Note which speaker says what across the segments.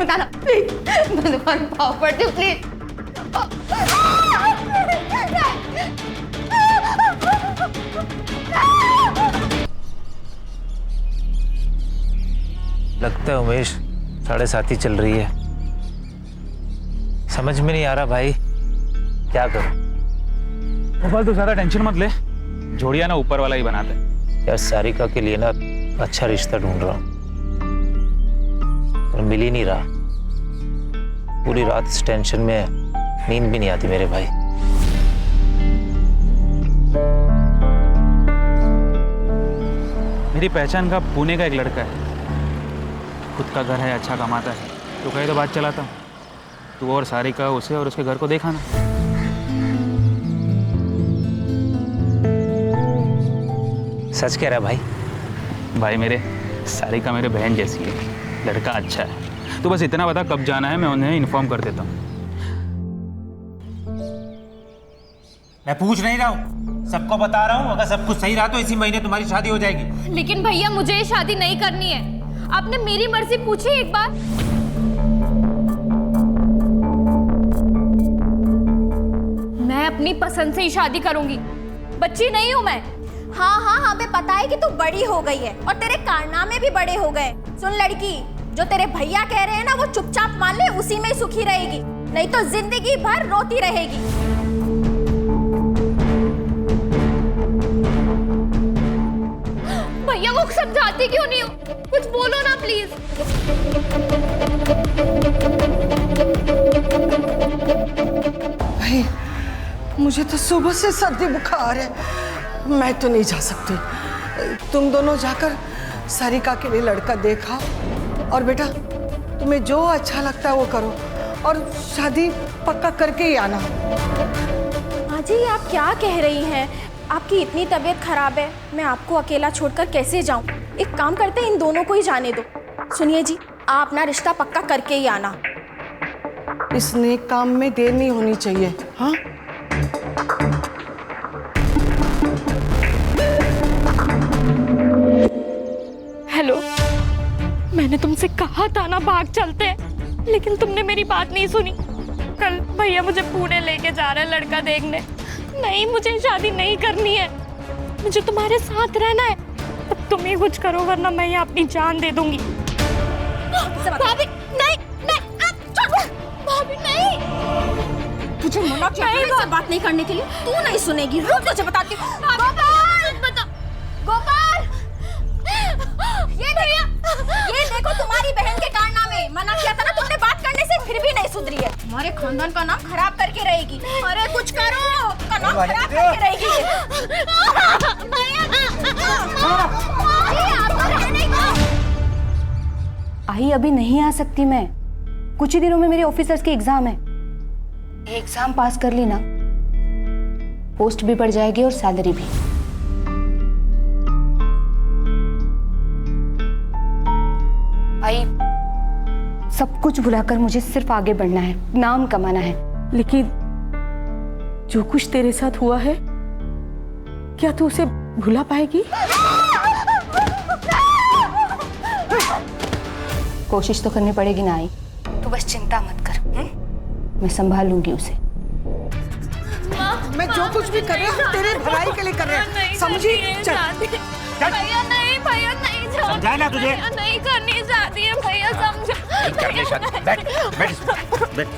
Speaker 1: मत आना प्लीज, मैं तुम्हारे पाँव पड़ती हूँ प्लीज।
Speaker 2: लगता है उमेश 7:30 चल रही है। समझ में नहीं आ रहा भाई, क्या करूं?
Speaker 3: गोपाल तू ज्यादा टेंशन मत ले, जोड़िया ना ऊपर वाला ही बनाते हैं।
Speaker 2: यार सारिका के लिए ना अच्छा रिश्ता ढूंढ रहा हूं, पर मिल ही नहीं रहा। पूरी रात इस टेंशन में नींद भी नहीं आती मेरे भाई।
Speaker 3: मेरी पहचान का पुणे का एक लड़का है, खुद का घर है, अच्छा कमाता है, तो कहे तो बात चलाता हूँ। तू और सारिका उसे और उसके घर को देखा ना।
Speaker 2: सच कह रहा है भाई?
Speaker 3: भाई मेरे, सारिका मेरे बहन जैसी है, लड़का अच्छा है। तो बस इतना बता कब जाना है, मैं उन्हें इन्फॉर्म कर देता हूँ।
Speaker 4: मैं पूछ नहीं रहा हूँ, सबको बता रहा हूँ। अगर सब कुछ सही रहा तो इसी महीने तुम्हारी शादी हो जाएगी।
Speaker 1: लेकिन भैया मुझे ये शादी नहीं करनी है। आपने मेरी मर्जी पूछी एक बार? मैं अपनी पसंद से ही शादी करूंगी, बच्ची नहीं हूं मैं।
Speaker 5: हाँ हाँ हमें पता है कि तू बड़ी हो गई है और तेरे कारनामे भी बड़े हो गए। सुन लड़की, जो तेरे भैया कह रहे हैं ना वो चुपचाप मान ले, उसी में ही सुखी रहेगी, नहीं तो जिंदगी भर रोती रहेगी।
Speaker 1: भैया वो समझाती क्यों नहीं हो? कुछ बोलो ना प्लीज।
Speaker 6: भाई मुझे तो सुबह से सर्दी बुखार है, मैं तो नहीं जा सकती। तुम दोनों जाकर सारिका के लिए लड़का देखा, और बेटा तुम्हें जो अच्छा लगता है वो करो, और शादी पक्का करके ही आना।
Speaker 5: माँ जी आप क्या कह रही हैं? आपकी इतनी तबीयत खराब है, मैं आपको अकेला छोड़कर कैसे जाऊं? एक काम करते हैं, इन दोनों को ही जाने दो। सुनिए जी, आप अपना रिश्ता पक्का करके ही आना।
Speaker 6: इस नेक काम में देर नहीं होनी चाहिए। हाँ
Speaker 1: हेलो, मैंने तुमसे कहा था ना भाग चलते हैं, लेकिन तुमने मेरी बात नहीं सुनी। कल भैया मुझे पुणे लेके जा रहे हैं लड़का देखने। नहीं, मुझे शादी नहीं करनी है, मुझे तुम्हारे साथ रहना है। अब तुम ही कुछ करो वरना मैं यहाँ अपनी जान दे दूंगी। भाभी नहीं, नहीं छोड़ो। भाभी नहीं,
Speaker 5: तुझे मना किया था बात नहीं करने के लिए, तू नहीं सुनेगी। रुक, तुझे बताती हूँ। गोपाल, बता गोपाल, ये देखो तुम्हारी बहन के कारनामे। मना किया था ना तुमने बात करने से, फिर भी नहीं सुधरी है। हमारे खानदान का नाम खराब करके रहेगी। अरे कुछ करो, का नाम खराब करके रहेगी।
Speaker 7: आई अभी नहीं आ सकती मैं, कुछ ही दिनों में मेरे ऑफिसर्स के एग्जाम है। एग्जाम पास कर ली ना, पोस्ट भी बढ़ जाएगी और सैलरी भी। आई सब कुछ भुलाकर मुझे सिर्फ आगे बढ़ना है, नाम कमाना है।
Speaker 6: लेकिन जो कुछ तेरे साथ हुआ है, क्या तू उसे भुला पाएगी?
Speaker 7: कोशिश तो करनी पड़ेगी ना आई, तू बस चिंता मत कर। मैं संभाल लूंगी उसे।
Speaker 6: मैं जो कुछ भी कर रहा हूँ तेरे भलाई के लिए कर रहा हूँ, समझी? चल
Speaker 1: भैया नहीं, भैया नहीं,
Speaker 4: समझाया ना तुझे?
Speaker 1: नहीं करनी चाहती है भैया, समझो।
Speaker 4: बैठ बैठ बैठ।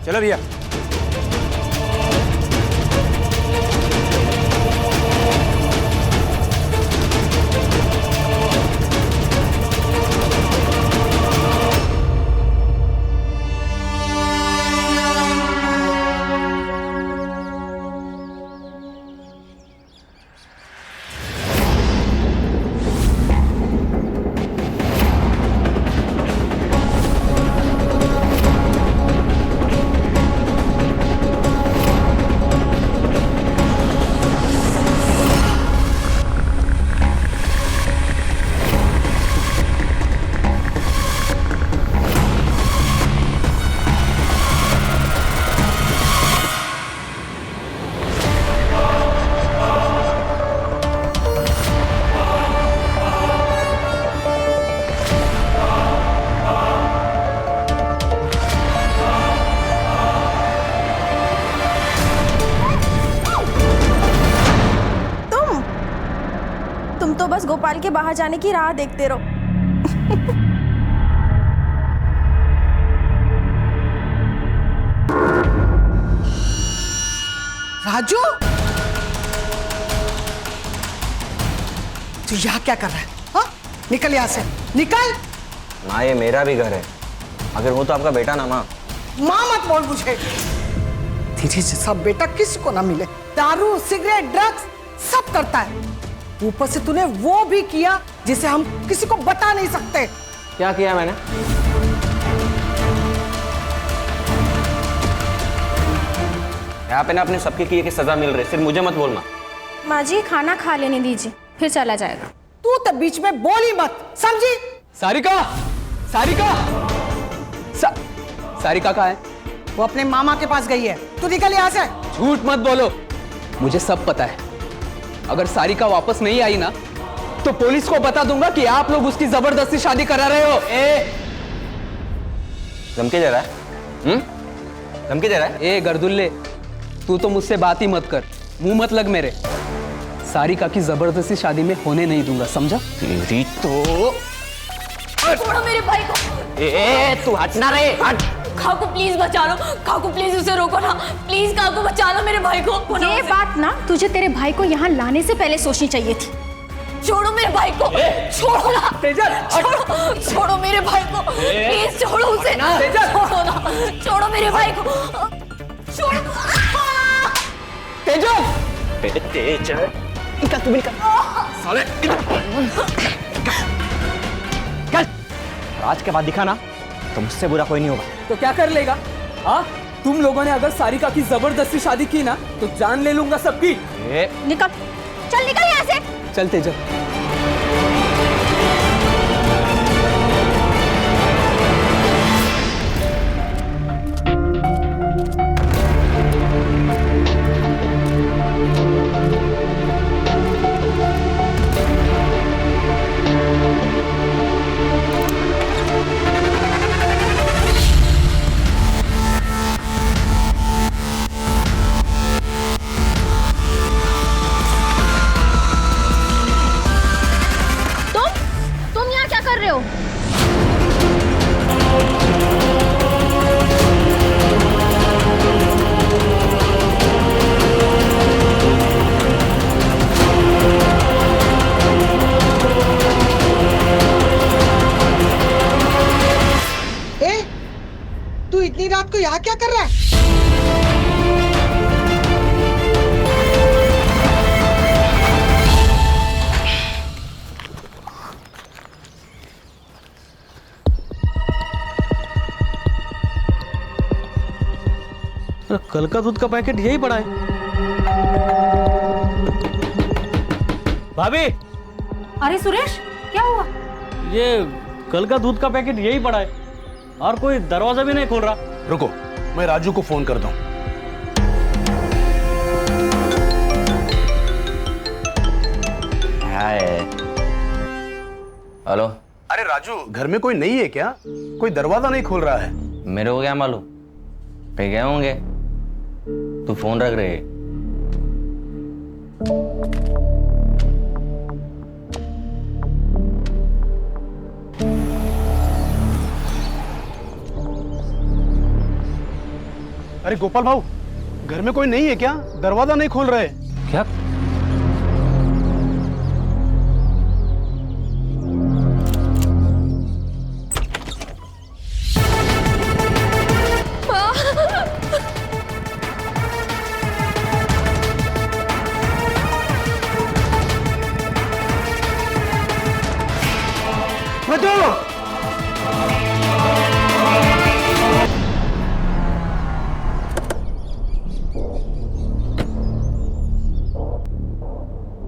Speaker 4: चलो भैया।
Speaker 5: तो बस गोपाल के बाहर जाने की राह देखते रहो।
Speaker 6: राजू, तू यहाँ क्या कर रहा है? हाँ? निकल यहाँ से, निकल।
Speaker 8: माँ ये मेरा भी घर है, अगर वो तो आपका बेटा ना माँ।
Speaker 6: माँ मत बोल मुझे। तेरे जैसा बेटा किसी को ना मिले। दारू, सिगरेट, ड्रग्स सब करता है। ऊपर से तूने वो भी किया जिसे हम किसी को बता नहीं सकते।
Speaker 8: क्या किया मैंने? यहाँ पे ना अपने सबके किए की सजा मिल रही, सिर्फ मुझे मत बोलना।
Speaker 5: माँ जी खाना खा लेने दीजिए, फिर चला जाएगा।
Speaker 6: तू तो बीच में बोल ही मत, समझी?
Speaker 9: सारिका, सारिका, सारिका कहाँ है?
Speaker 6: वो अपने मामा के पास गई है। तू निकल यहाँ से।
Speaker 9: झूठ मत बोलो, मुझे सब पता है। अगर सारिका वापस नहीं आई ना तो पुलिस को बता दूंगा कि आप लोग उसकी जबरदस्ती शादी करा रहे हो।
Speaker 8: धमकी दे रहा है? धमकी दे रहा है?
Speaker 9: ए गर्दुल्ले, तू तो मुझसे बात ही मत कर, मुंह मत लग मेरे। सारिका की जबरदस्ती शादी में होने नहीं दूंगा, समझा?
Speaker 8: तेरी तो
Speaker 1: छोड़ो मेरे भाई को।
Speaker 8: तू हटना रे, हट।
Speaker 1: काकू प्लीज बचा लो, काकू प्लीज उसे रोको ना, प्लीज काकू बचा लो मेरे भाई को।
Speaker 5: ये बात ना तुझे तेरे भाई को यहाँ लाने से पहले सोचनी चाहिए थी।
Speaker 1: छोड़ो मेरे भाई को, छोड़ो ना, छोड़ो, छोड़ो मेरे भाई को, प्लीज छोड़ो उसे, छोड़ो ना, छोड़ो मेरे भाई को, छोड़ो।
Speaker 9: तेजल,
Speaker 8: तेजल,
Speaker 9: निकल तू, निकल साले,
Speaker 8: चल। आज के बाद दिखा ना तो मुझसे बुरा कोई नहीं होगा।
Speaker 9: तो क्या कर लेगा? हाँ, तुम लोगों ने अगर सारिका की जबरदस्ती शादी की ना तो जान ले लूंगा सबकी।
Speaker 5: निकल, चल निकल यहाँ से।
Speaker 9: चल तेजल।
Speaker 5: तुम यहाँ क्या कर रहे हो?
Speaker 6: ए, तू इतनी रात को यहाँ क्या कर रहा है?
Speaker 10: कल का दूध का पैकेट यही पड़ा है। भाभी,
Speaker 7: अरे सुरेश, क्या हुआ?
Speaker 10: ये कल का दूध का पैकेट यही पड़ा है और कोई दरवाजा भी नहीं खोल रहा।
Speaker 11: रुको, मैं राजू को फोन करता हूँ।
Speaker 8: हेलो।
Speaker 11: अरे राजू, घर में कोई नहीं है क्या? कोई दरवाजा नहीं खोल रहा है।
Speaker 8: मेरे को क्या मालूम, कहीं गए होंगे। तू फोन रख रहे।
Speaker 11: अरे गोपाल भाऊ, घर में कोई नहीं है क्या? दरवाजा नहीं खोल रहे।
Speaker 2: क्या?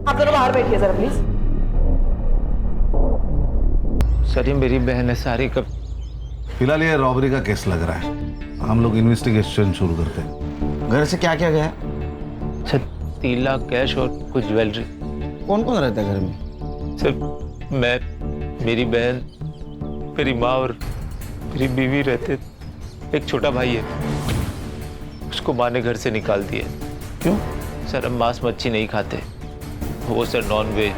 Speaker 6: आप दोनों बाहर बैठिए जरा प्लीज।
Speaker 2: सर ये मेरी बहन है सारिका।
Speaker 12: फिलहाल ये रॉबरी का केस लग रहा है, हम लोग इन्वेस्टिगेशन शुरू करते हैं।
Speaker 8: घर से क्या क्या गया?
Speaker 2: सर 3 लाख कैश और कुछ ज्वेलरी।
Speaker 8: कौन कौन रहता है घर में?
Speaker 2: सर मैं, मेरी बहन, मेरी माँ और मेरी बीवी रहते। एक छोटा भाई है, उसको माँ ने घर से निकाल दिया।
Speaker 8: क्यों?
Speaker 2: सर हम मांस मच्छी नहीं खाते, वो सर नॉन वेज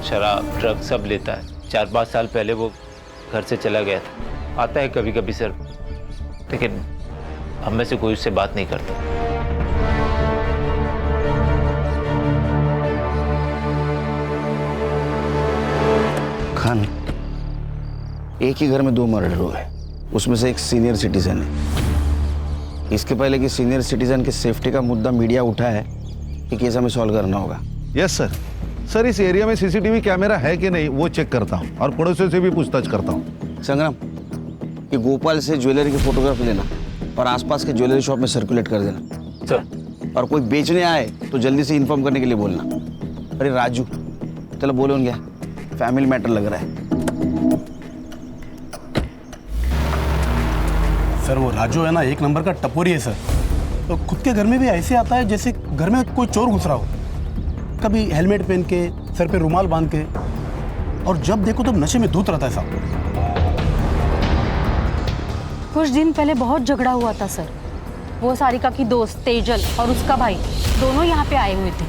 Speaker 2: शराब ड्रग सब लेता है। 4-5 साल पहले वो घर से चला गया था। आता है कभी कभी सर, लेकिन हम में से कोई उससे बात नहीं करता।
Speaker 13: खान, एक ही घर में 2 मर्डर हुए, उसमें से एक सीनियर सिटीजन है। इसके पहले कि सीनियर सिटीजन की सेफ्टी का मुद्दा मीडिया उठा है, ये केस हमें सॉल्व करना होगा।
Speaker 12: Yes sir. सर, इस एरिया में सीसीटीवी कैमरा है कि नहीं वो चेक करता हूँ और पड़ोसियों से भी पूछताछ करता हूँ।
Speaker 13: संग्राम, ये गोपाल से ज्वेलरी की फोटोग्राफी लेना और आसपास के ज्वेलरी शॉप में सर्कुलेट कर देना
Speaker 2: सर।
Speaker 13: और कोई बेचने आए तो जल्दी से इन्फॉर्म करने के लिए बोलना। अरे राजू, चलो बोलो उन क्या, फैमिली मैटर लग रहा है।
Speaker 11: सर वो राजू है ना, एक नंबर का टपोरी है सर। तो खुद के घर में भी ऐसे आता है जैसे घर में कोई चोर घुस रहा हो। कभी हेलमेट पहन के, सर पे रुमाल बांध के, और जब देखो तो नशे में धूत रहता है साहब।
Speaker 7: कुछ दिन पहले बहुत झगड़ा हुआ था सर। वो सारिका की दोस्त तेजल और उसका भाई दोनों यहाँ पे आए हुए थे।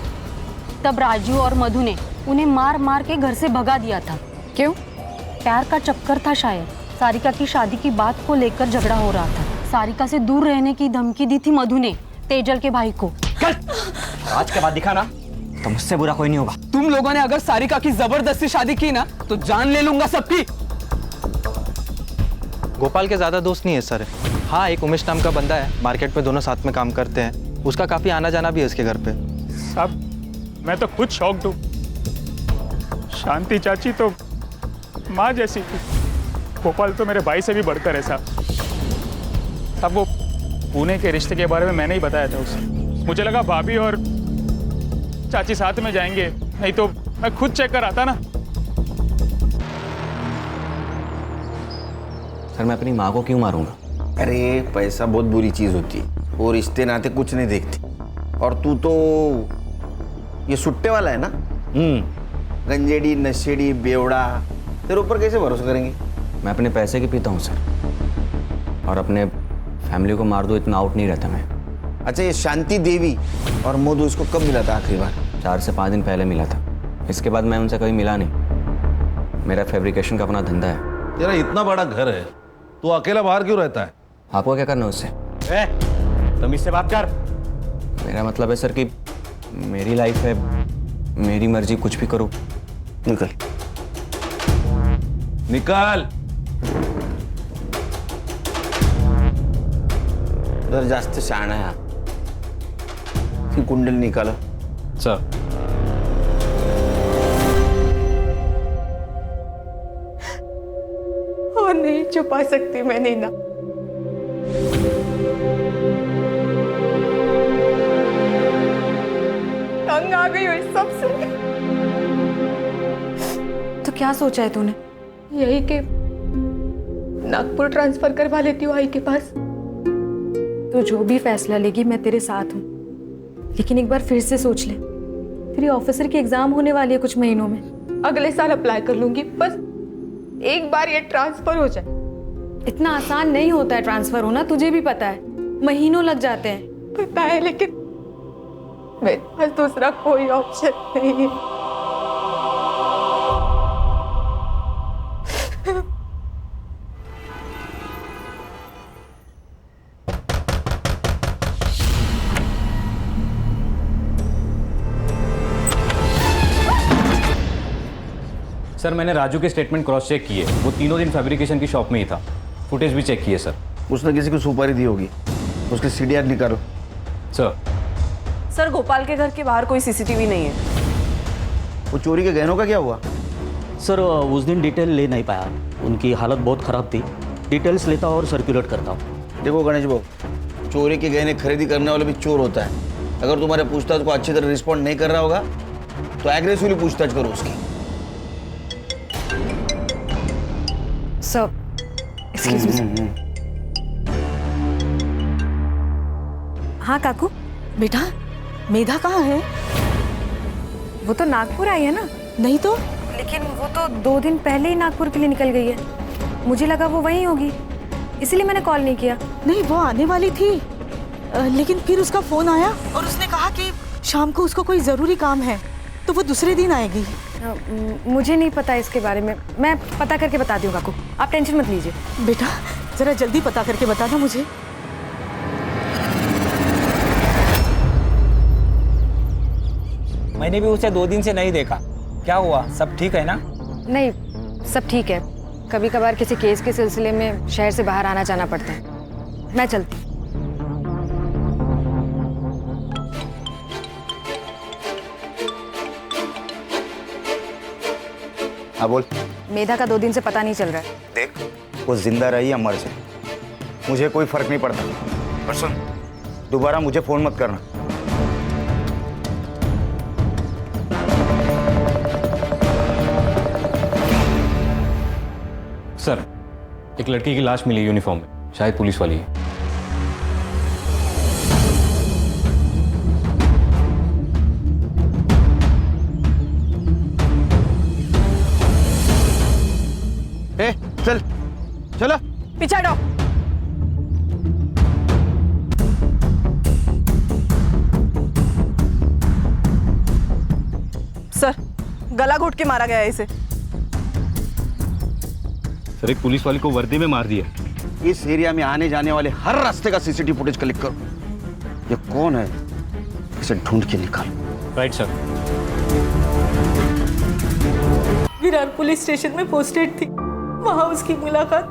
Speaker 7: तब राजू और मधु ने उन्हें मार मार के घर से भगा दिया था। क्यों? प्यार का चक्कर था शायद। सारिका की शादी की बात को लेकर झगड़ा हो रहा था। सारिका से दूर रहने की धमकी दी थी मधु ने तेजल के भाई को।
Speaker 9: आज के बाद दिखा ना तो मुझसे बुरा कोई नहीं होगा। तुम लोगों ने अगर सारिका की जबरदस्ती शादी की ना तो जान ले लूंगा सबकी।
Speaker 3: गोपाल के ज़्यादा दोस्त नहीं है सर। हाँ, एक उमेश नाम का बंदा है, मार्केट में दोनों साथ में काम करते हैं। उसका काफ़ी आना जाना भी है उसके घर पे।
Speaker 14: साहब, मैं तो खुद शॉक्ड हूँ। शांति चाची तो माँ जैसी थी। गोपाल तो मेरे भाई से भी बढ़कर है साहब। अब वो पुणे के रिश्ते के बारे में मैंने ही बताया था उसे। मुझे लगा भाभी और चाची साथ में जाएंगे, नहीं तो मैं खुद चेक कर आता ना।
Speaker 8: सर, मैं अपनी माँ को क्यों मारूंगा?
Speaker 13: अरे पैसा बहुत बुरी चीज होती है, वो रिश्ते नाते कुछ नहीं देखती। और तू तो ये सुट्टे वाला है ना, गंजेड़ी नशेड़ी बेवड़ा, तेरे ऊपर कैसे भरोसा करेंगे?
Speaker 8: मैं अपने पैसे की पीता हूँ सर, और अपने फैमिली को मार दो इतना आउट नहीं रहता मैं।
Speaker 13: अच्छा, ये शांति देवी और मधु इसको कब मिला था आखिरी बार?
Speaker 8: 4 से 5 दिन पहले मिला था। इसके बाद मैं उनसे कभी मिला नहीं। मेरा फैब्रिकेशन का अपना धंधा है।
Speaker 12: तेरा इतना बड़ा घर है, तू अकेला बाहर क्यों रहता है?
Speaker 8: आपको क्या करना उससे?
Speaker 10: तुम इससे बात कर।
Speaker 8: मेरा मतलब है सर कि मेरी लाइफ है, मेरी मर्जी, कुछ भी करो।
Speaker 13: निकल
Speaker 12: निकाल।
Speaker 13: उधर जास्त शहाणा है, की कुंडल निकालो
Speaker 3: सर।
Speaker 5: और नहीं छुपा सकती मैं नीना। तंग आ गई हुई सबसे।
Speaker 7: तो क्या सोचा है तूने?
Speaker 5: यही कि नागपुर ट्रांसफर करवा लेती हूँ आई के पास।
Speaker 7: तो जो भी फैसला लेगी मैं तेरे साथ हूँ, लेकिन एक बार फिर से सोच ले। तेरी ऑफिसर की एग्जाम होने वाली है कुछ महीनों में।
Speaker 5: अगले साल अप्लाई कर लूंगी, बस एक बार ये ट्रांसफर हो जाए।
Speaker 7: इतना आसान नहीं होता है ट्रांसफर होना, तुझे भी पता है। महीनों लग जाते हैं।
Speaker 5: पता है, लेकिन मेरे पास दूसरा कोई ऑप्शन नहीं है।
Speaker 10: सर, मैंने राजू के स्टेटमेंट क्रॉस चेक किए। वो तीनों दिन फैब्रिकेशन की शॉप में ही था। फुटेज भी चेक किए सर।
Speaker 13: उसने किसी को सुपारी दी होगी, उसके सीडीआर निकालो।
Speaker 15: सर, गोपाल के घर के बाहर कोई सीसीटीवी नहीं है।
Speaker 13: वो चोरी के गहनों का क्या हुआ?
Speaker 16: सर, उस दिन डिटेल ले नहीं पाया, उनकी हालत बहुत ख़राब थी। डिटेल्स लेता और सर्कुलेट करता हूँ।
Speaker 13: देखो गणेश बाबू, चोरी के गहने खरीदी करने वाला भी चोर होता है। अगर तुम्हारे पूछताछ को अच्छी तरह रिस्पॉन्ड नहीं कर रहा होगा तो एग्रेसिवली पूछताछ करो उसकी।
Speaker 7: Sir, excuse me sir. हाँ काकू।
Speaker 15: बेटा, मेधा कहाँ है?
Speaker 7: वो तो नागपुर आई है ना।
Speaker 15: नहीं तो।
Speaker 7: लेकिन वो तो 2 दिन पहले ही नागपुर के लिए निकल गई है। मुझे लगा वो वहीं होगी, इसलिए मैंने कॉल नहीं किया।
Speaker 15: नहीं, वो आने वाली थी, लेकिन फिर उसका फोन आया और उसने कहा कि शाम को उसको कोई ज़रूरी काम है, तो वो दूसरे दिन आएगी।
Speaker 7: मुझे नहीं पता इसके बारे में, मैं पता करके बता दूंगा आपको, आप टेंशन मत लीजिए।
Speaker 15: बेटा जरा जल्दी पता करके बताना मुझे।
Speaker 4: मैंने भी उसे 2 दिन से नहीं देखा, क्या हुआ? सब ठीक है ना?
Speaker 7: नहीं, सब ठीक है। कभी कभार किसी केस के सिलसिले में शहर से बाहर आना जाना पड़ता है। मैं चलती।
Speaker 13: हाँ बोल।
Speaker 7: मेधा का 2 दिन से पता नहीं चल रहा है।
Speaker 13: देख, वो जिंदा रही या मर जाए, मुझे कोई फर्क नहीं पड़ता। पर सुन, दोबारा मुझे फोन मत करना।
Speaker 10: सर, एक लड़की की लाश मिली यूनिफॉर्म में, शायद पुलिस वाली है।
Speaker 13: ए, चल चलो
Speaker 15: पीछे हटो। सर, गला घोट के मारा गया है इसे।
Speaker 10: सर, एक पुलिस वाली को वर्दी में मार दिया।
Speaker 13: इस एरिया में आने जाने वाले हर रास्ते का सीसीटीवी फुटेज कलेक्ट करो। ये कौन है, इसे ढूंढ के निकाल।
Speaker 10: Right sir.
Speaker 15: Virar police station में पोस्टेड थी, वहां उसकी मुलाकात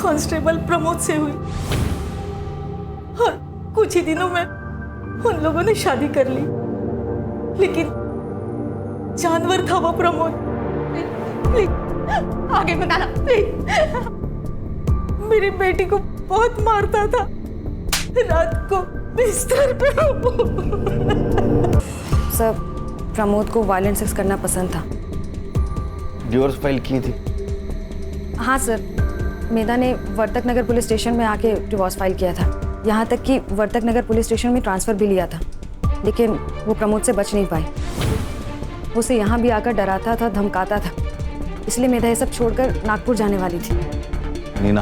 Speaker 15: कांस्टेबल प्रमोद से हुई और कुछ ही दिनों में उन लोगों ने शादी कर ली। लेकिन जानवर था वो प्रमोद। प्लीज आगे बताना प्लीज। मेरी बेटी को बहुत मारता था, रात को बिस्तर पे।
Speaker 7: सर, प्रमोद को वायलेंट सेक्स करना पसंद था।
Speaker 13: डिवोर्स फाइल की थी?
Speaker 7: हाँ सर, मेधा ने वर्तक नगर पुलिस स्टेशन में आके डिवोर्स फाइल किया था। यहाँ तक कि वर्तक नगर पुलिस स्टेशन में ट्रांसफ़र भी लिया था, लेकिन वो प्रमोद से बच नहीं पाई। वो उसे यहाँ भी आकर डराता था, धमकाता था, इसलिए मेधा ये सब छोड़कर नागपुर जाने वाली थी।
Speaker 13: नीना,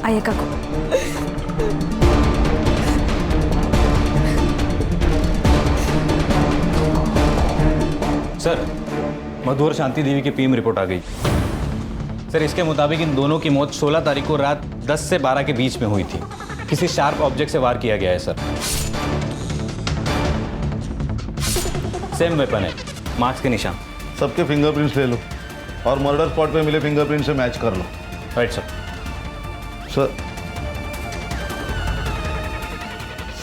Speaker 7: आइए काकू।
Speaker 10: सर, मधु और शांति देवी की पीएम रिपोर्ट आ गई। सर, इसके मुताबिक इन दोनों की मौत 16 तारीख को रात 10 से 12 के बीच में हुई थी। किसी शार्प ऑब्जेक्ट से वार किया गया है सर। सेम वेपन है, मार्क्स के निशान।
Speaker 12: सबके फिंगरप्रिंट्स ले लो और मर्डर स्पॉट पे मिले फिंगरप्रिंट से मैच कर लो।
Speaker 10: Right sir.
Speaker 12: सर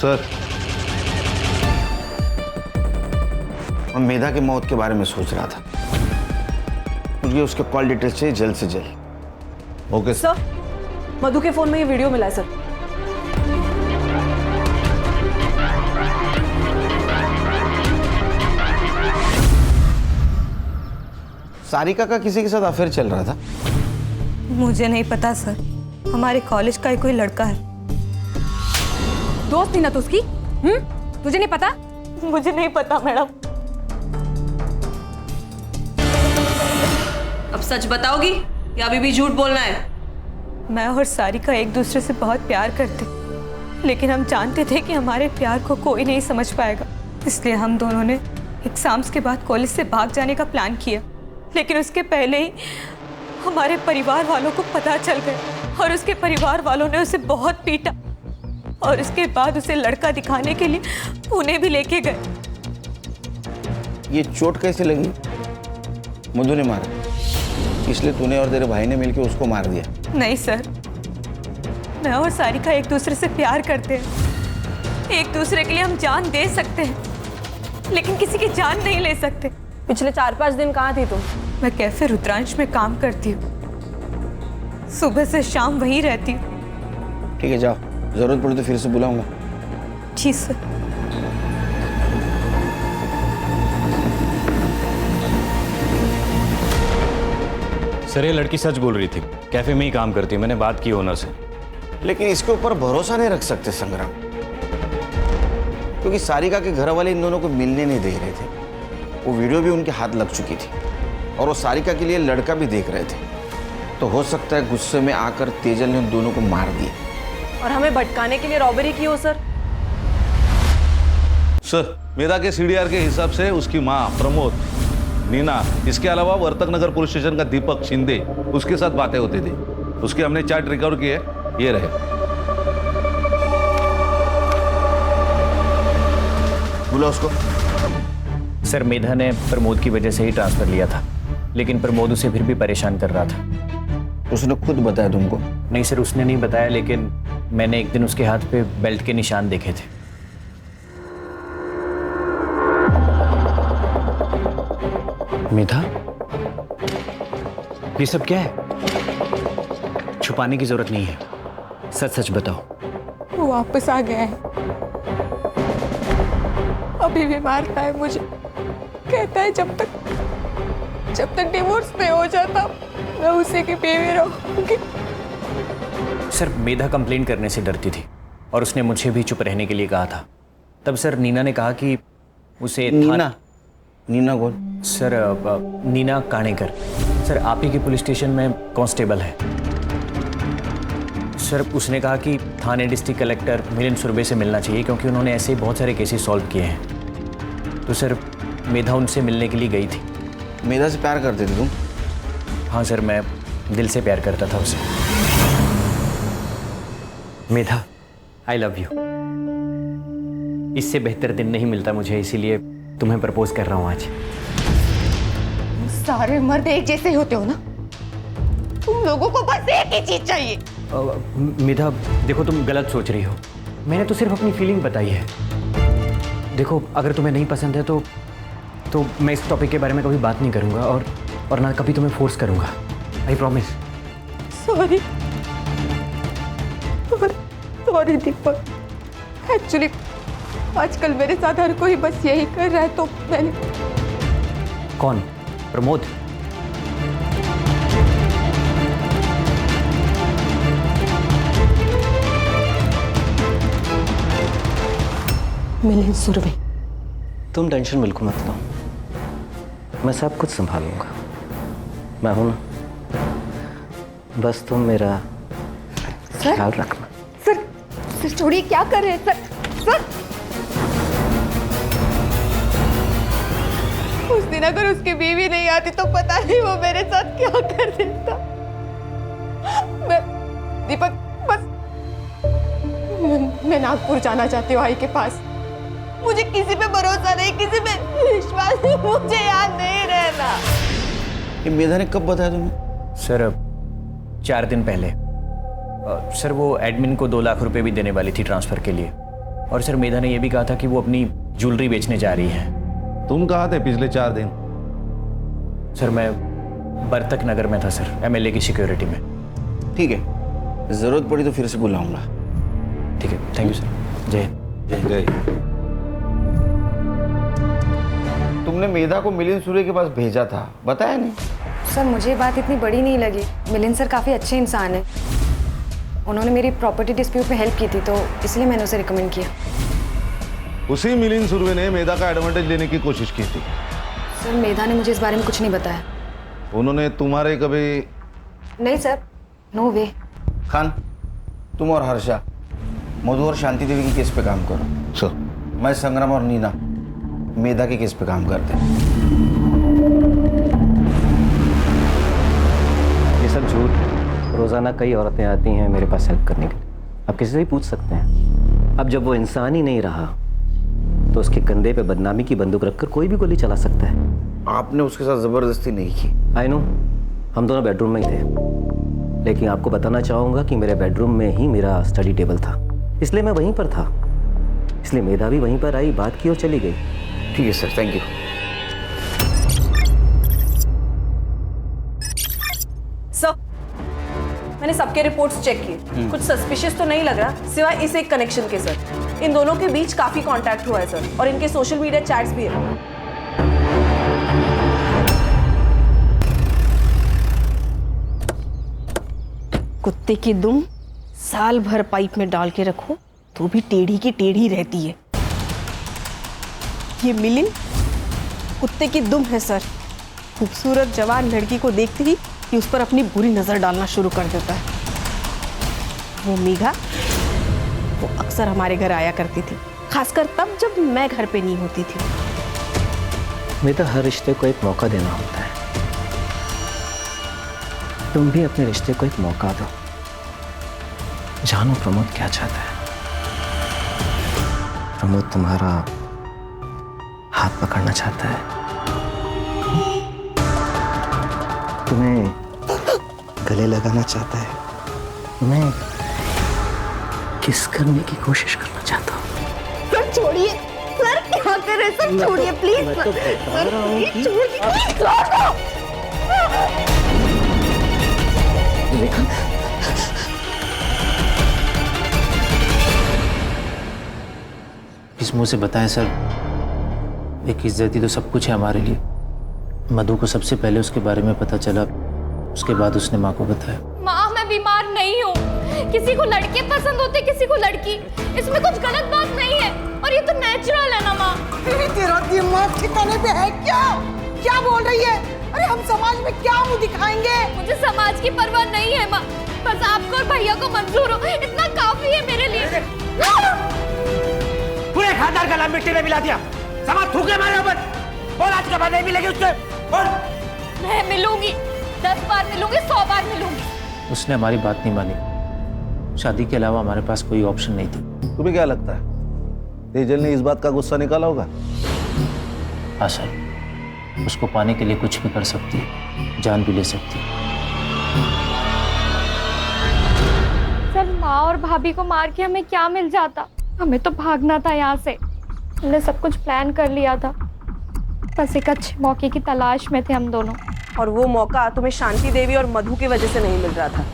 Speaker 12: सर
Speaker 13: मैं मेधा की मौत के बारे में सोच रहा था। मुझे उसके कॉल डिटेल्स चाहिए जल्द से जल्द।
Speaker 12: ओके
Speaker 15: सर, मधु के फोन में ये वीडियो मिला है सर।
Speaker 13: सारिका का किसी के साथ अफेयर चल रहा था?
Speaker 15: मुझे नहीं पता सर, हमारे कॉलेज का ही कोई लड़का है।
Speaker 7: दोस्त थी ना तो उसकी? तुझे नहीं पता?
Speaker 15: मुझे नहीं पता मैडम।
Speaker 17: अब सच बताओगी या अभी भी झूठ बोलना है?
Speaker 15: मैं और सारिका एक दूसरे से बहुत प्यार करते, लेकिन हम जानते थे कि हमारे प्यार को कोई नहीं समझ पाएगा, इसलिए हम दोनों ने एग्जाम्स के बाद कॉलेज से भाग जाने का प्लान किया। लेकिन उसके पहले ही हमारे परिवार वालों को पता चल गया और उसके परिवार वालों ने उसे बहुत पीटा और उसके बाद उसे लड़का दिखाने के लिए पुणे भी लेके गए।
Speaker 13: ये चोट कैसे लगी? मधु ने मारा, इसलिए तूने और तेरे भाई ने मिलकर उसको मार दिया?
Speaker 15: नहीं सर, मैं और सारिका एक दूसरे से प्यार करते हैं। एक दूसरे के लिए हम जान दे सकते हैं, लेकिन किसी की जान नहीं ले सकते।
Speaker 7: पिछले 4-5 दिन कहाँ थी तुम?
Speaker 15: मैं कैफे रुद्रांश में काम करती हूँ, सुबह से शाम वहीं रहती हूँ।
Speaker 13: ठीक है, जाओ, जरूरत पड़े तो फिर से बुलाऊंगा।
Speaker 15: जी सर।
Speaker 10: सर, ये लड़की सच बोल रही थी, कैफे में ही काम करती है, मैंने बात की ओनर से।
Speaker 13: लेकिन इसके ऊपर भरोसा नहीं रख सकते संग्राम, क्योंकि सारिका के घर वाले इन दोनों को मिलने नहीं दे रहे थे। वो वीडियो भी उनके हाथ लग चुकी थी और वो सारिका के लिए लड़का भी देख रहे थे। तो हो सकता है गुस्से में आकर तेजल ने उन दोनों को मार दिया
Speaker 15: और हमें भटकाने के लिए रॉबरी की हो सर।
Speaker 12: सर, मेधा के सीडीआर के हिसाब से उसकी माँ प्रमोद, नीना, इसके अलावा वर्तक नगर पुलिस स्टेशन का दीपक शिंदे उसके साथ बातें होती थी। उसके हमने चार्ट रिकवर किए, ये रहे।
Speaker 13: बोला उसको।
Speaker 18: सर, मेधा ने प्रमोद की वजह से ही ट्रांसफर लिया था, लेकिन प्रमोद उसे फिर भी परेशान कर रहा था।
Speaker 13: उसने खुद बताया तुमको?
Speaker 18: नहीं सर, उसने नहीं बताया, लेकिन मैंने एक दिन उसके हाथ पे बेल्ट के निशान देखे थे। मेधा, ये सब क्या है? छुपाने की जरूरत नहीं है, सच सच बताओ।
Speaker 15: वो वापस आ गया है, अभी भी मारता है मुझे, कहता है जब तक डिवोर्स नहीं हो जाता मैं उसी की बीवी रहूंगी।
Speaker 18: सर, मेधा कंप्लेंट करने से डरती थी और उसने मुझे भी चुप रहने के लिए कहा था। तब सर नीना ने कहा कि उसे
Speaker 13: नीना कौन?
Speaker 18: सर, नीना काणेकर। सर, आप ही के पुलिस स्टेशन में कांस्टेबल है। सर, उसने कहा कि थाने डिस्ट्रिक्ट कलेक्टर मिलिंद सुरभे से मिलना चाहिए, क्योंकि उन्होंने ऐसे बहुत सारे केसेस सॉल्व किए हैं। तो सर, मेधा उनसे मिलने के लिए गई थी।
Speaker 13: मेधा से प्यार करते थे तुम?
Speaker 18: हाँ सर, मैं दिल से प्यार करता था उसे। मेधा, आई लव यू। इससे बेहतर दिन नहीं मिलता मुझे, इसीलिए तुम्हें प्रपोज कर रहा हूँ आज।
Speaker 15: सारे मर्द एक जैसे होते हो ना, तुम लोगों को बस एक ही चीज चाहिए।
Speaker 18: मेधा, देखो तुम गलत सोच रही हो, मैंने तो सिर्फ अपनी फीलिंग बताई है। देखो, अगर तुम्हें नहीं पसंद है तो मैं इस टॉपिक के बारे में कभी बात नहीं करूंगा और ना कभी तुम्हें फोर्स करूंगा। I promise.
Speaker 15: Sorry Deepak, actually आजकल मेरे साथ हर कोई बस यही कर रहा है, तो मैंने।
Speaker 18: कौन? प्रमोद?
Speaker 15: मिलिंद सुरभि।
Speaker 16: तुम टेंशन बिल्कुल मत लो, मैं सब कुछ संभालूंगा। मैं हूं ना, बस तुम मेरा ख्याल रखना।
Speaker 15: सर छोड़िए, क्या कर रहे हैं सर? उस दिन अगर उसकी बीवी नहीं आती तो पता नहीं वो मेरे साथ क्या कर देता। दीपक, बस मैं नागपुर जाना चाहती हूँ आई के पास। मुझे किसी पे भरोसा नहीं, किसी पे विश्वास नहीं, मुझे यहाँ नहीं रहना।
Speaker 13: ये मेधा ने कब बताया तुम्हें?
Speaker 18: सर, 4 दिन पहले। सर, वो एडमिन को 2 लाख रुपए भी देने वाली थी ट्रांसफर के लिए, और सर मेधा ने यह भी कहा था कि वो अपनी ज्वेलरी बेचने जा रही है।
Speaker 12: तुम कहाँ थे पिछले 4 दिन?
Speaker 18: सर, मैं वर्तक नगर में था सर, एमएलए की सिक्योरिटी में।
Speaker 13: ठीक है, जरूरत पड़ी तो फिर से बुलाऊंगा।
Speaker 18: ठीक है, थैंक यू सर। जय
Speaker 12: जय।
Speaker 13: तुमने मेधा को मिलिंद सुरभि के पास भेजा था, बताया नहीं?
Speaker 19: सर, मुझे बात इतनी बड़ी नहीं लगी। मिलिंद सर काफ़ी अच्छे इंसान हैं। उन्होंने मेरी प्रॉपर्टी डिस्प्यूट में हेल्प की थी, तो इसलिए मैंने उसे रिकमेंड किया।
Speaker 12: उसी मिलिंद सुरभि ने मेधा का एडवांटेज लेने की कोशिश की थी।
Speaker 19: सर, मेधा ने मुझे इस बारे में कुछ नहीं बताया।
Speaker 12: उन्होंने तुम्हारे कभी?
Speaker 19: नहीं सर, नो वे।
Speaker 13: खान, तुम और हर्षा मधु और शांति देवी की केस पे काम करो।
Speaker 12: सर।
Speaker 13: मैं संग्राम और नीना मेधा के केस पे काम करते हैं।
Speaker 16: ये सब झूठ। रोज़ाना कई औरतें आती हैं मेरे पास हेल्प करने के लिए, आप किसी से भी पूछ सकते हैं। अब जब वो इंसान ही नहीं रहा तो उसके कंधे पे बदनामी की बंदूक रखकर कोई भी गोली चला सकता है।
Speaker 13: आपने उसके साथ जबरदस्ती नहीं की।
Speaker 16: आई नो, हम दोनों बेडरूम में ही थे, लेकिन आपको बताना चाहूँगा कि मेरे बेडरूम में ही मेरा स्टडी टेबल था, इसलिए मैं वहीं पर था। इसलिए मेधा भी वहीं पर आई, बात की और चली गई।
Speaker 13: ठीक है सर, थैंक यू।
Speaker 17: सर, मैंने सबके रिपोर्ट्स चेक किए, कुछ सस्पिशियस तो नहीं लग रहा, सिवाय इस एक कनेक्शन के सर। इन दोनों के बीच काफी कांटेक्ट हुआ है सर, और इनके सोशल मीडिया चैट्स भी है।
Speaker 5: कुत्ते की दुम साल भर पाइप में डाल के रखो तो भी टेढ़ी की टेढ़ी रहती है। ये मिलिंद कुत्ते की दुम है सर। खूबसूरत जवान लड़की को देखते ही कि उस पर अपनी बुरी नजर डालना शुरू कर देता है। वो मेघा, वो अक्सर हमारे घर आया करती थी,
Speaker 17: खासकर तब जब मैं घर पे नहीं होती थी।
Speaker 16: मैं तो हर रिश्ते को एक मौका देना होता है। तुम भी अपने रिश्ते को एक मौका दो। जानो प्रमोद क्या चाहता है। प्रमोद तुम्हारा हाथ पकड़ना चाहता है, तुम्हें गले लगाना चाहता है, तुम्हें किस करने की कोशिश करना चाहता हूँ।
Speaker 5: सर छोड़िए, सर क्या कर रहे हैं सर, छोड़िए प्लीज।
Speaker 16: मैं तो बता रहा हूँ कि
Speaker 5: छोड़िए, छोड़ दो।
Speaker 2: किस मुंह से बताएं सर, एक इज्जती तो सब कुछ है हमारे लिए। मधु को सबसे पहले उसके बारे में पता चला, उसके बाद उसने माँ को बताया।
Speaker 1: माँ मैं बीमार नहीं हूँ, किसी को लड़के पसंद होते किसी को लड़की, इसमें कुछ गलत बात नहीं है और ये तो नेचुरल है ना माँ।
Speaker 6: तेरा दिमाग ठिकाने पे है क्या? क्या बोल रही है? अरे हम समाज में क्या मुंह दिखाएंगे?
Speaker 1: मुझे समाज की परवाह नहीं है माँ, बस आपको और भैया को मंजूर हो इतना काफी है मेरे लिए।
Speaker 4: पूरे खानदान का नाम मिट्टी में मिला दिया, समाज थूके मारे ऊपर। और आज के बाद नहीं मिलेगी उससे। और
Speaker 1: मैं मिलूंगी, 10 बार मिलूंगी, 100 बार मिलूंगी।
Speaker 2: उसने हमारी बात नहीं मानी, शादी के अलावा हमारे पास कोई ऑप्शन नहीं थी।
Speaker 12: तुम्हें क्या लगता है तेजल ने इस बात का गुस्सा निकाला होगा?
Speaker 2: हाँ सर, उसको पाने के लिए कुछ भी कर सकती है, जान भी ले सकती है।
Speaker 1: सर माँ और भाभी को मार के हमें क्या मिल जाता? हमें तो भागना था यहाँ से। हमने सब कुछ प्लान कर लिया था, बस एक अच्छे मौके की तलाश में थे हम दोनों।
Speaker 17: और वो मौका तुम्हें शांति देवी और मधु की वजह से नहीं मिल रहा था,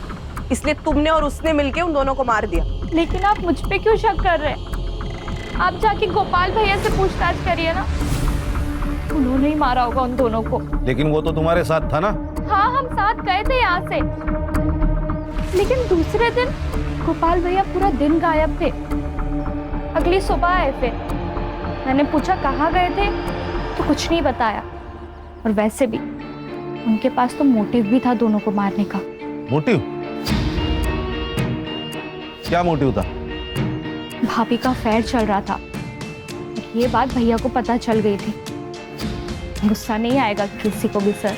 Speaker 17: इसलिए तुमने और उसने मिलके उन दोनों को मार दिया।
Speaker 1: लेकिन आप मुझ पे क्यों शक कर रहे हैं? आप जाके गोपाल भैया से पूछताछ करिए ना, उन्होंने ही मारा होगा उन दोनों को।
Speaker 12: लेकिन वो तो तुम्हारे साथ था ना?
Speaker 1: हाँ हम साथ गए थे यहाँ से, लेकिन दूसरे दिन गोपाल भैया पूरा दिन गायब थे। अगली सुबह आए फिर, मैंने पूछा कहाँ गए थे तो कुछ नहीं बताया। और वैसे भी उनके पास तो मोटिव भी था दोनों को मारने का।
Speaker 12: मोटिव? क्या मोटिव था?
Speaker 1: भाभी का अफेयर चल रहा था, ये बात भैया को पता चल गई थी। गुस्सा नहीं आएगा किसी को भी सर।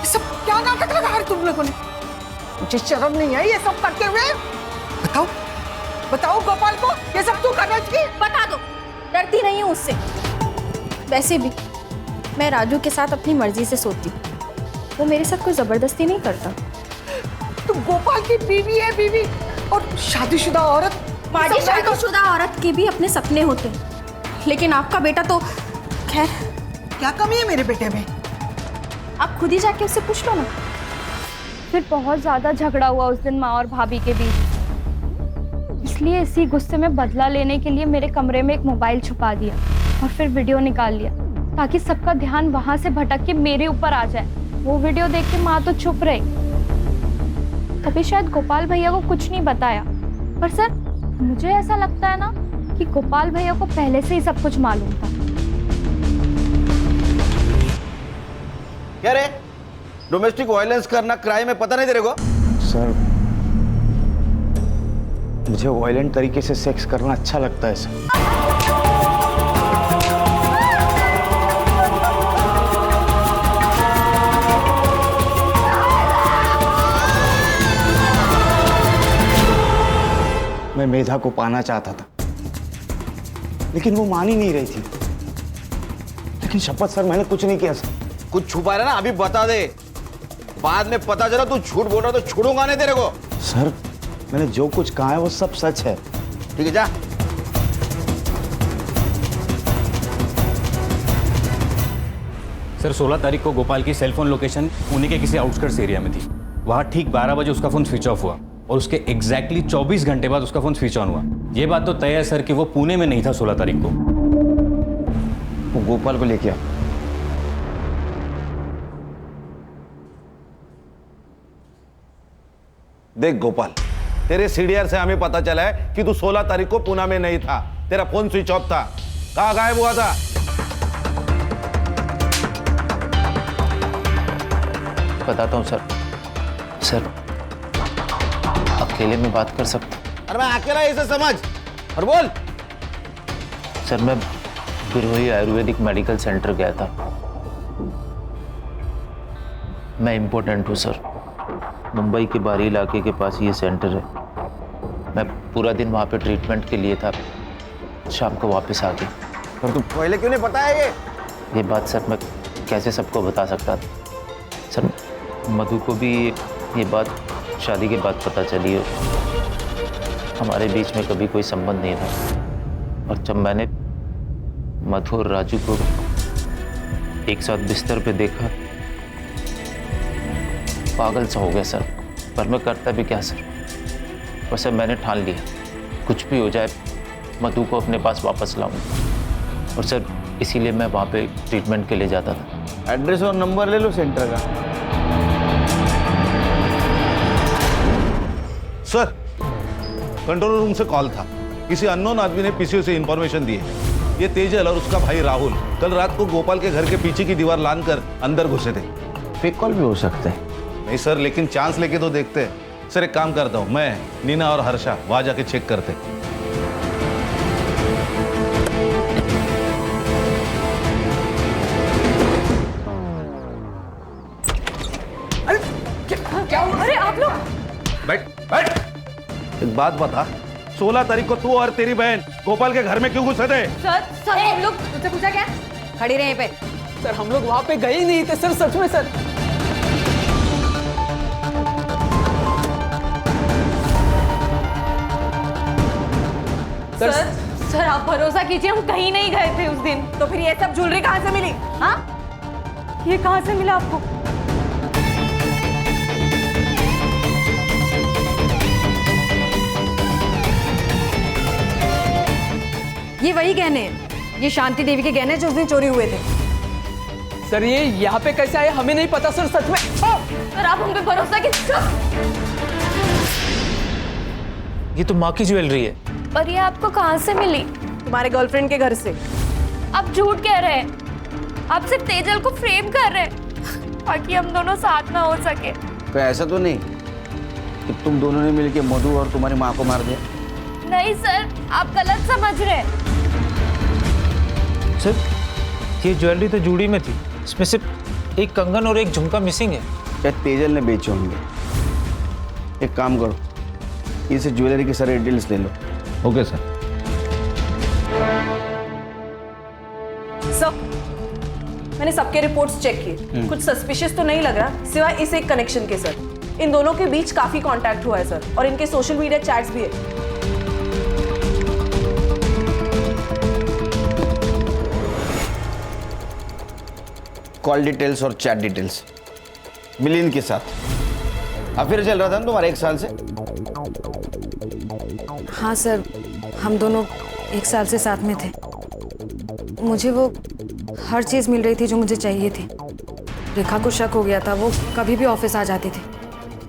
Speaker 6: सब क्या नाटक लगा है तुम लोगों ने? मुझे शर्म नहीं है ये सब करते हुए? बताओ बताओ गोपाल को ये सब तू कर रही थी?
Speaker 5: बता दो, डरती नहीं हूँ उससे। वैसे भी मैं राजू के साथ अपनी मर्जी से सोती हूँ, वो मेरे साथ कोई जबरदस्ती नहीं करता।
Speaker 6: तू गोपाल की बीवी है, बीवी और शादीशुदा औरत।
Speaker 5: माजी शादीशुदा औरत के भी अपने सपने होते हैं, लेकिन आपका बेटा तो खैर।
Speaker 6: क्या कमी है मेरे बेटे में?
Speaker 5: आप खुद ही जाके उससे पूछ लो ना।
Speaker 1: फिर बहुत ज्यादा झगड़ा हुआ उस दिन माँ और भाभी के बीच, इसलिए इसी गुस्से में बदला लेने के लिए मेरे कमरे में एक मोबाइल छुपा दिया और फिर वीडियो निकाल लिया, ताकि सबका ध्यान वहां से भटक के मेरे ऊपर आ जाए। वो वीडियो देख के माँ तो चुप रही, तभी शायद गोपाल भैया को कुछ नहीं बताया। पर सर मुझे ऐसा लगता है ना कि गोपाल भैया को पहले से ही सब कुछ मालूम था।
Speaker 13: क्या रे, डोमेस्टिक वायलेंस करना क्राइम है, पता नहीं तेरे को? सर मुझे वायलेंट तरीके से सेक्स करना अच्छा लगता है सर। मैं मेधा को पाना चाहता था, लेकिन वो मान ही नहीं रही थी। लेकिन शपथ सर मैंने कुछ नहीं किया सर। कुछ छुपा रहा ना, अभी बता दे, बाद में पता चला तू झूठ बोल रहा तो छोड़ूंगा नहीं तेरे को। सर मैंने जो कुछ कहा है वो सब सच है। ठीक है जा।
Speaker 10: सर 16 तारीख को गोपाल की सेलफोन लोकेशन पुणे के किसी आउटस्कर्ट्स एरिया में थी। वहाँ ठीक 12 बजे उसका फोन स्विच ऑफ हुआ और उसके एग्जैक्टली 24 घंटे बाद उसका फोन स्विच ऑन हुआ। ये बात तो तय है सर कि वो पुणे में नहीं था 16 तारीख को।
Speaker 13: वो गोपाल को लेके आ।
Speaker 12: देख गोपाल, तेरे सीडीआर से हमें पता चला है कि तू 16 तारीख को पुणे में नहीं था, तेरा फोन स्विच ऑफ था। कहाँ गायब हुआ था?
Speaker 2: बताता हूँ सर। सर अकेले में बात कर सकता हूँ?
Speaker 13: अरे मैं अकेला इसे समझ और बोल।
Speaker 2: सर मैं बिरोही आयुर्वेदिक मेडिकल सेंटर गया था। मैं इम्पोर्टेंट हूँ सर। मुंबई के बाहरी इलाके के पास ये सेंटर है। मैं पूरा दिन वहाँ पे ट्रीटमेंट के लिए था, शाम को वापस आ गया।
Speaker 13: और तू पहले क्यों नहीं बताया
Speaker 2: ये बात सर मैं कैसे सबको बता सकता था? सर मधु को भी ये बात शादी के बाद पता चली हो। हमारे बीच में कभी कोई संबंध नहीं था, और जब मैंने मधु और राजू को एक साथ बिस्तर पे देखा, पागल सा हो गया सर। पर मैं करता भी क्या सर? और सर मैंने ठान लिया, कुछ भी हो जाए मधु को अपने पास वापस लाऊंगा। और सर इसीलिए मैं वहाँ पे ट्रीटमेंट के लिए जाता था।
Speaker 13: एड्रेस और नंबर ले लो सेंटर का।
Speaker 12: सर कंट्रोल रूम से कॉल था। किसी अननोन आदमी ने पीसीओ से इंफॉर्मेशन दी है। ये तेजल और उसका भाई राहुल कल रात को गोपाल के घर के पीछे की दीवार लांघकर अंदर घुसे थे।
Speaker 13: फेक कॉल भी हो सकता है।
Speaker 12: नहीं सर, लेकिन चांस लेके तो देखते हैं। सर एक काम करता हूँ, मैं नीना और हर्षा वहां जाके चेक करते।
Speaker 17: क्या हुआ? अरे आप लोग
Speaker 12: बैठ बैठ। एक बात बता, 16 तारीख को तू और तेरी बहन गोपाल के घर में क्यों घुसे थे?
Speaker 17: सर हम लोग तुझसे पूछा क्या? खड़ी रहे पे।
Speaker 9: सर हम लोग वहां पे गए ही नहीं थे सर, सच में सर।
Speaker 17: सर आप भरोसा कीजिए, हम कहीं नहीं गए थे उस दिन। तो फिर ये सब ज्वेलरी कहाँ से मिली? हाँ, ये कहाँ से मिला आपको?
Speaker 19: ये वही गहने हैं, ये शांति देवी के गहने जो उस दिन चोरी हुए थे।
Speaker 9: सर ये यहाँ पे कैसे आए हमें नहीं पता सर, सच में।
Speaker 17: सर आप हम पे भरोसा कीजिए।
Speaker 2: ये तो माँ की ज्वेलरी है।
Speaker 1: और ये आपको कहाँ से मिली?
Speaker 17: तुम्हारे गर्लफ्रेंड के घर से।
Speaker 1: आप झूठ कह रहे हैं। आप सिर्फ तेजल को फ्रेम कर रहे हैं ताकि हम दोनों साथ ना हो सके।
Speaker 13: तो ऐसा तो नहीं कि तुम दोनों ने मिलकर मधु और तुम्हारी माँ को मार दिया?
Speaker 1: नहीं सर, आप गलत समझ रहे हैं।
Speaker 2: सर ये ज्वेलरी तो जूड़ी में थी, इसमें सिर्फ एक कंगन और एक झुमका मिसिंग है।
Speaker 13: क्या तेजल ने बेचे होंगे? एक काम करो, इस ज्वेलरी के सारे डिटेल्स ले लो।
Speaker 12: Okay sir.
Speaker 17: सब मैंने सबके रिपोर्ट्स चेक किए, कुछ सस्पिशियस तो नहीं लग रहा सिवाय इस एक कनेक्शन के। सर इन दोनों के बीच काफी कांटेक्ट हुआ है सर, और इनके सोशल मीडिया चैट्स भी है।
Speaker 13: कॉल डिटेल्स और चैट डिटेल्स मिलिंद के साथ अफेयर चल रहा था ना तुम्हारा 1 साल से?
Speaker 19: हाँ सर, हम दोनों 1 साल से साथ में थे। मुझे वो हर चीज़ मिल रही थी जो मुझे चाहिए थी। रेखा को शक हो गया था, वो कभी भी ऑफिस आ जाती थी,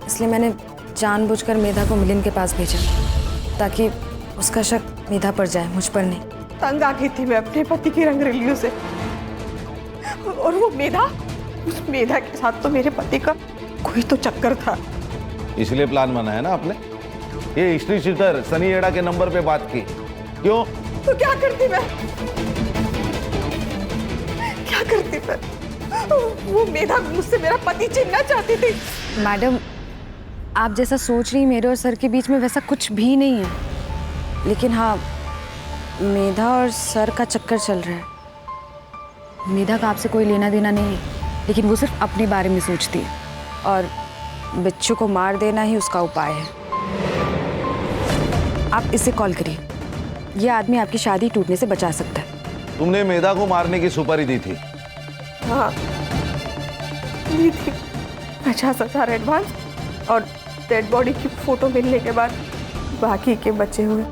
Speaker 19: इसलिए मैंने जानबूझकर मेधा को मिलिंद के पास भेजा ताकि उसका शक मेधा पर जाए, मुझ पर नहीं।
Speaker 6: तंग आ गई थी मैं अपने पति की रंगरेलियों से, और वो मेधा, उस मेधा के साथ तो मेरे पति का कोई तो चक्कर था।
Speaker 12: इसलिए प्लान बनाया ना आपने? ये हिस्ट्री शीटर सनी एडा के नंबर पे बात की क्यों?
Speaker 6: तो क्या करती मैं? क्या करती मैं? वो मेधा मुझसे मेरा पति छीनना चाहती थी।
Speaker 19: मैडम, आप जैसा सोच रही मेरे और सर के बीच में वैसा कुछ भी नहीं है, लेकिन हाँ मेधा और सर का चक्कर चल रहा है। मेधा का आपसे कोई लेना देना नहीं है, लेकिन वो सिर्फ अपने बारे में सोचती है, और बिच्छू को मार देना ही उसका उपाय है। आप इसे कॉल करिए, यह आदमी आपकी शादी टूटने से बचा सकता है।
Speaker 12: तुमने मेधा को मारने की सुपारी दी थी?
Speaker 6: हाँ दी थी, 50,000 एडवांस, और डेड बॉडी की फोटो मिलने के बाद बाकी के बचे हुए।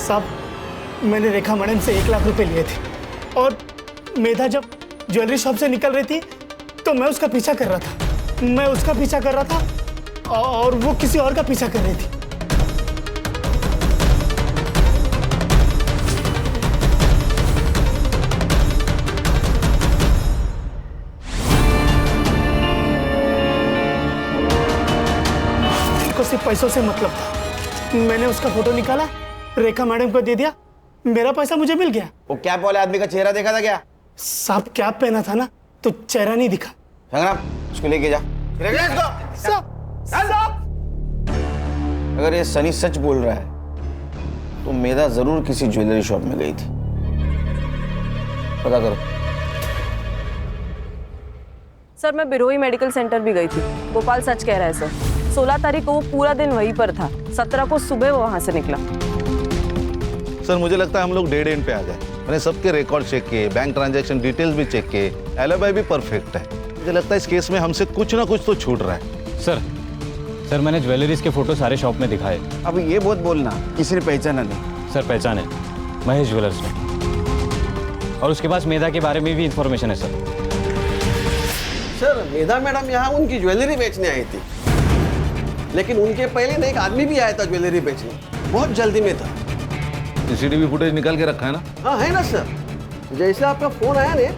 Speaker 11: साहब, मैंने रेखा मैडम से 1 लाख रुपए लिए थे, और मेधा जब ज्वेलरी शॉप से निकल रही थी तो मैं उसका पीछा कर रहा था, मैं उसका पीछा कर रहा था और वो किसी और का पीछा कर रही थी। सिर्फ पैसों से मतलब था। मैंने उसका फोटो निकाला, रेखा मैडम को दे दिया, मेरा पैसा मुझे मिल गया।
Speaker 13: वो कैप वाले आदमी का चेहरा देखा था क्या?
Speaker 11: साहब कैप पहना था ना, तो चेहरा नहीं दिखा।
Speaker 13: संग्राम, उसको लेके जा। अगर ये सनी सच बोल रहा है तो मेधा जरूर किसी ज्वेलरी शॉप में गई थी। पता करो।
Speaker 17: सर मैं बिरोही मेडिकल सेंटर भी गई थी। गोपाल सच कह रहा है सर। 16 तारीख को वो पूरा दिन वहीं पर था। 17 को सुबह वो वहां से निकला।
Speaker 12: सर मुझे लगता है हम लोग डेड एंड पे आ गए। मैंने सबके रिकॉर्ड चेक किए, बैंक ट्रांजैक्शन डिटेल्स भी चेक किए, एलिबाई भी परफेक्ट है। मुझे लगता है इस केस में हमसे कुछ ना कुछ तो छूट रहा है।
Speaker 10: सर मैंने ज्वेलरीज के फोटो सारे शॉप में दिखाए।
Speaker 13: अब ये बहुत बोलना, किसी ने पहचाना नहीं।
Speaker 10: सर पहचाने, महेश ज्वेलर्स ने। और उसके पास मेधा के बारे में भी इंफॉर्मेशन है सर।
Speaker 20: सर मेधा मैडम यहाँ उनकी ज्वेलरी बेचने आई थी, लेकिन उनके पहले ना एक आदमी भी आया था ज्वेलरी बेचने, बहुत जल्दी में था।
Speaker 12: सीसीटीवी फुटेज निकाल के रखा है ना?
Speaker 20: हाँ है ना सर। जैसे आपका फोन आया ने,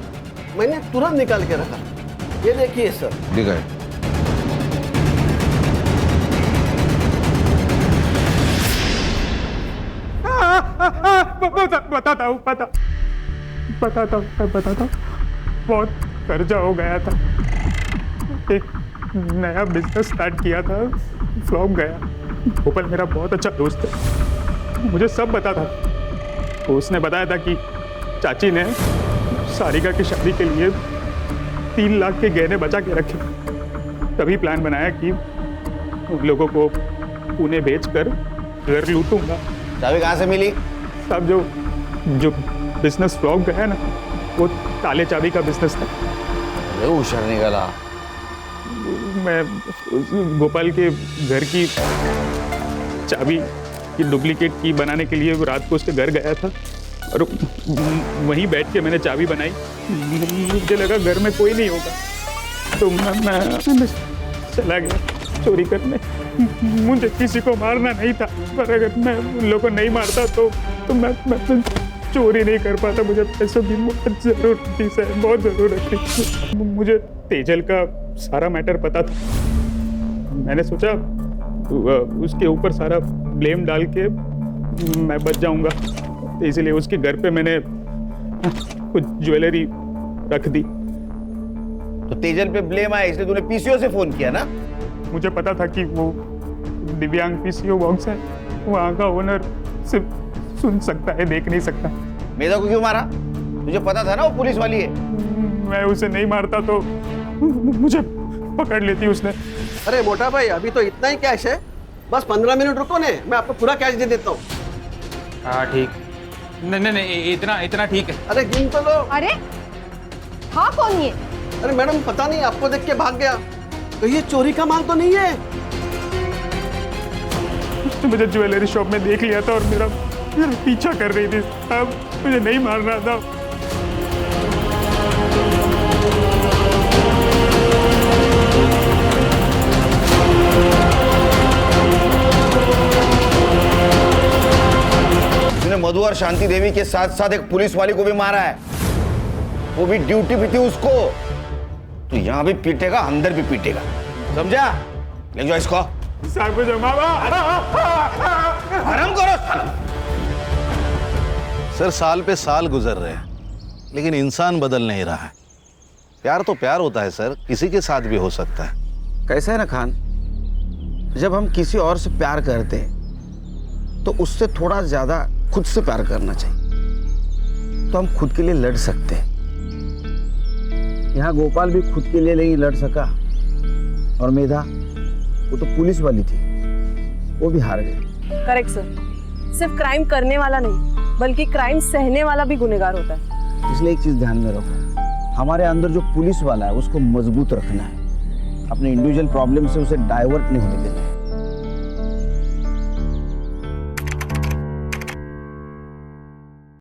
Speaker 20: मैंने तुरंत निकाल के रखा। ये देखिए सर।
Speaker 12: दिखाए।
Speaker 14: बताता हूँ बहुत कर्जा हो गया था। एक नया बिजनेस स्टार्ट किया था, फ्लॉप गया। गोपाल मेरा बहुत अच्छा दोस्त है, मुझे सब बता था। तो उसने बताया था कि चाची ने सारिका की शादी के लिए 3 लाख के गहने बचा के रखे। तभी प्लान बनाया कि उन लोगों को पुणे बेचकर घर लूटूंगा।
Speaker 13: चाबी कहाँ से मिली?
Speaker 14: साहब जो बिजनेस फ्लॉप गया ना, वो ताले चाबी का बिजनेस था।
Speaker 13: अरे होशियार निकला।
Speaker 14: मैं गोपाल के घर की चाबी की डुप्लीकेट की बनाने के लिए रात को उसके घर गया था और वहीं बैठ के मैंने चाबी बनाई। मुझे लगा घर में कोई नहीं होगा, तो मैं चला गया चोरी करने। मुझे किसी को मारना नहीं था, पर अगर मैं उन लोगों को नहीं मारता तो मैं चोरी नहीं कर पाता। मुझे पैसों की बहुत ज़रूरत थी सर, बहुत ज़रूरत थी। मुझे तेजल का सारा मैटर पता था। मैंने सोचा उसके ऊपर सारा ब्लेम डाल के मैं बच जाऊंगा, तो इसलिए उसके घर पे मैंने कुछ ज्वेलरी रख दी।
Speaker 13: तो तेजल पे ब्लेम आया इसलिए तूने पीसीओ से फोन किया ना?
Speaker 14: मुझे पता था कि वो दिव्यांग पीसीओ बॉक्स है, वहाँ का ओनर सिर्फ सुन सकता है, देख नहीं सकता।
Speaker 13: मेधा को क्यों मारा? मुझे पता था ना वो पुलिस वाली है।
Speaker 14: मैं उसे नहीं मारता तो मुझे पकड़ लेती उसने।
Speaker 20: अरे मोटा भाई, अभी तो इतना ही कैश है, बस 15 मिनट रुको ने, मैं आपको पूरा कैश दे देता हूँ।
Speaker 3: हाँ ठीक। नहीं इतना ठीक है।
Speaker 20: अरे गिन तो लो।
Speaker 5: अरे हाँ कौन ये?
Speaker 20: अरे मैडम पता नहीं, आपको देख के भाग गया। तो ये चोरी का माल तो नहीं है?
Speaker 14: उसने मुझे ज्वेलरी शॉप में देख लिया था और मेरा पीछा कर रही थी। अब मुझे नहीं मार रहा था।
Speaker 13: उसने मधु और शांति देवी के साथ साथ एक पुलिस वाली को भी मारा है, वो भी ड्यूटी पे थी उसको। तो यहाँ भी पीटेगा, अंदर भी पीटेगा, समझा? ले जाओ इसको। आराम करो।
Speaker 12: सर साल पे साल गुजर रहे हैं, लेकिन इंसान बदल नहीं रहा है। प्यार तो प्यार होता है सर, किसी के साथ भी हो सकता है।
Speaker 13: कैसा है ना खान, जब हम किसी और से प्यार करते हैं तो उससे थोड़ा ज्यादा खुद से प्यार करना चाहिए, तो हम खुद के लिए लड़ सकते हैं। यहाँ गोपाल भी खुद के लिए नहीं लड़ सका, और मेधा वो तो पुलिस वाली थी, वो भी हार गई।
Speaker 17: Correct sir. सिर्फ क्राइम करने वाला नहीं, बल्कि क्राइम सहने वाला भी गुनहगार होता है।
Speaker 13: इसलिए एक चीज ध्यान में रखो, हमारे अंदर जो पुलिस वाला है उसको मजबूत रखना है, अपने इंडिविजुअल प्रॉब्लम से उसे डाइवर्ट नहीं होने देना है।